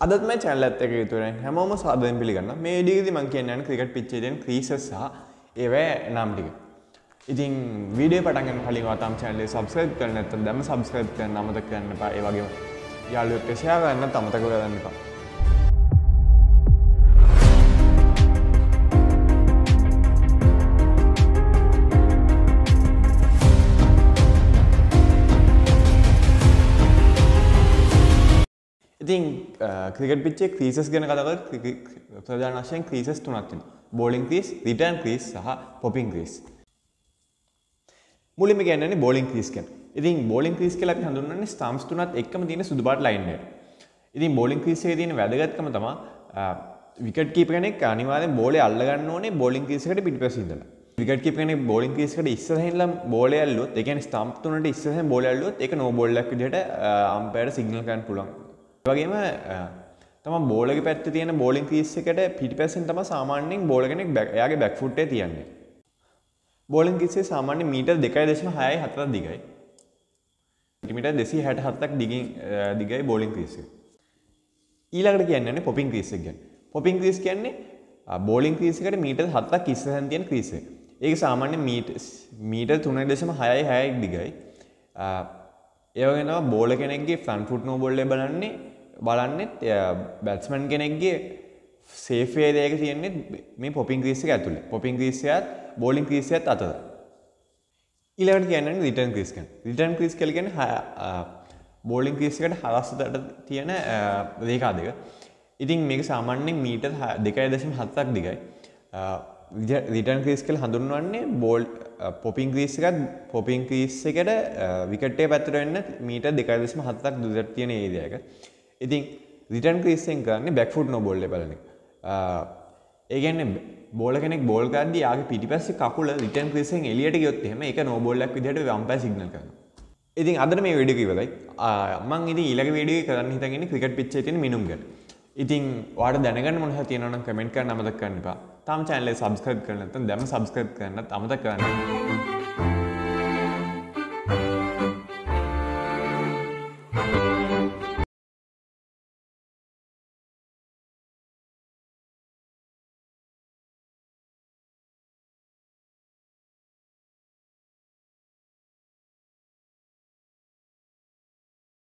අදත් මම channel එකත් එක්ක එකතු වෙන හැමෝම සාදරයෙන් පිළිගන්නවා. මේ වීඩියෝ එකේදී මම කියන්නේ ක්‍රිකට් පිච් එකේ තියෙන ක්‍රීසස් සහ ඒවැ නම් ටික. ඉතින් වීඩියෝ පටන් ගන්න කලින් ඔයාලා channel එක subscribe කරලා නැත්නම් දැන්ම subscribe කරන්න අමතක කරන්න එපා. ඒ වගේම යාළුවෙක්ට share කරන්නත් අමතක කරන්න එපා. ඉතින් ක්‍රිකට් පිච් එකේ ක්‍රීසස් ගැන කතා කරලා ප්‍රධාන වශයෙන් ක්‍රීසස් තුනක් තියෙනවා. බෝලින් ක්‍රීස්, රිටර්න් ක්‍රීස් සහ පොපින් ක්‍රීස්. මුලින්ම කියන්නේ බෝලින් ක්‍රීස් ගැන. ඉතින් බෝලින් ක්‍රීස් කියලා අපි හඳුන්වන්නේ ස්ටම්ප්ස් තුනත් එක්කම තියෙන සුදු පාට ලයින් එක. ඉතින් බෝලින් ක්‍රීස් එකේ තියෙන වැදගත්කම තමයි විකට් කීපර් කෙනෙක් අනිවාර්යෙන් බෝලේ අල්ල ගන්න ඕනේ බෝලින් ක්‍රීස් එකට පිටිපස්සේ ඉඳලා. විකට් කීපර් කෙනෙක් බෝලින් ක්‍රීස් එකට ඉස්සරහින් ඉඳලා බෝලේ ඇල්ලුවොත්, ඒ කියන්නේ ස්ටම්ප් තුනට ඉස්සරහින් බෝලේ ඇල්ලුවොත් ඒක නෝ බෝල් එකක් විදිහට අම්පයර්ට සිග්නල් කරන්න පුළුවන්. ඒ වගේම තමයි බෝලගේ පැත්තේ තියෙන බෝලින් ක්‍රීස් එකට පිටිපස්සෙන් තමයි සාමාන්‍යයෙන් බෝලර් කෙනෙක් එයාගේ බැක් ෆුට් එක තියන්නේ. බෝලින් ක්‍රීස් එක සාමාන්‍යයෙන් මීටර් 2.6 දිගයි. සෙන්ටිමීටර් 267ක් දිගයි බෝලින් ක්‍රීස් එක. ඊළඟට කියන්නේ පොපින් ක්‍රීස් එක ගැන. පොපින් ක්‍රීස් කියන්නේ බෝලින් ක්‍රීස් එකට මීටර් 7ක් ඉස්සරහින් තියෙන ක්‍රීස් එක. ඒක සාමාන්‍යයෙන් මීටර් 3.6ක් දිගයි. ඒ වගේම තමයි බෝලර් කෙනෙක්ගේ ෆ්‍රන්ට් ෆුට් නෝ බෝල් එක බලන්නේ බැට්ස්මන් කෙනෙක්ගේ සේෆ් ඒරියා එක තියෙන්නේ මේ පොපින් ක්‍රීස් එක ඇතුලේ. පොපින් ක්‍රීස් එකත් බෝලින් ක්‍රීස් එකත් අතර. ඊළඟට කියන්නේ රිටර්න් ක්‍රීස් ගැන. රිටර්න් ක්‍රීස් කියලා කියන්නේ බෝලින් ක්‍රීස් එකට හරස්සට තියෙන රේඛා දෙක. ඉතින් මේක සාමාන්‍යයෙන් මීටර් 2.7ක් දිගයි. රිටර්න් ක්‍රීස් කියලා හඳුන්වන්නේ පොපින් ක්‍රීස් එකට විකට් එක පැත්තට වෙන්න මීටර් 2.7ක් දුරට තියෙන ඒරියා එක. ඉතින් රිටර්න් ක්‍රීස් එකෙන් කරන්නේ බැක් ෆුට් නෝ බෝල් එක බලන එක. ඒ කියන්නේ බෝලර් කෙනෙක් බෝල් කරද්දී යාගේ පිටිපස්සේ කකුල රිටර්න් ක්‍රීස් එකෙන් එළියට ගියොත් එහෙම ඒක නෝ බෝල් එකක් විදිහට අම්පයර් සිග්නල් කරනවා. ඉතින් අදට මේ වීඩියෝ එක ඉවරයි. මම ඉතින් ඊළඟ වීඩියෝ එක කරන්න හිතන් ඉන්නේ ක්‍රිකට් පිච් එකේ තියෙන මිනුම් ගැන. ඉතින් ඔයාලට දැනගන්න මොන හරි තියෙනවා නම් කමෙන්ට් කරන්න අමතක කරන්න එපා. තාම channel එක subscribe කරලා නැත්නම් දැන්ම subscribe කරන්නත් අමතක කරන්න.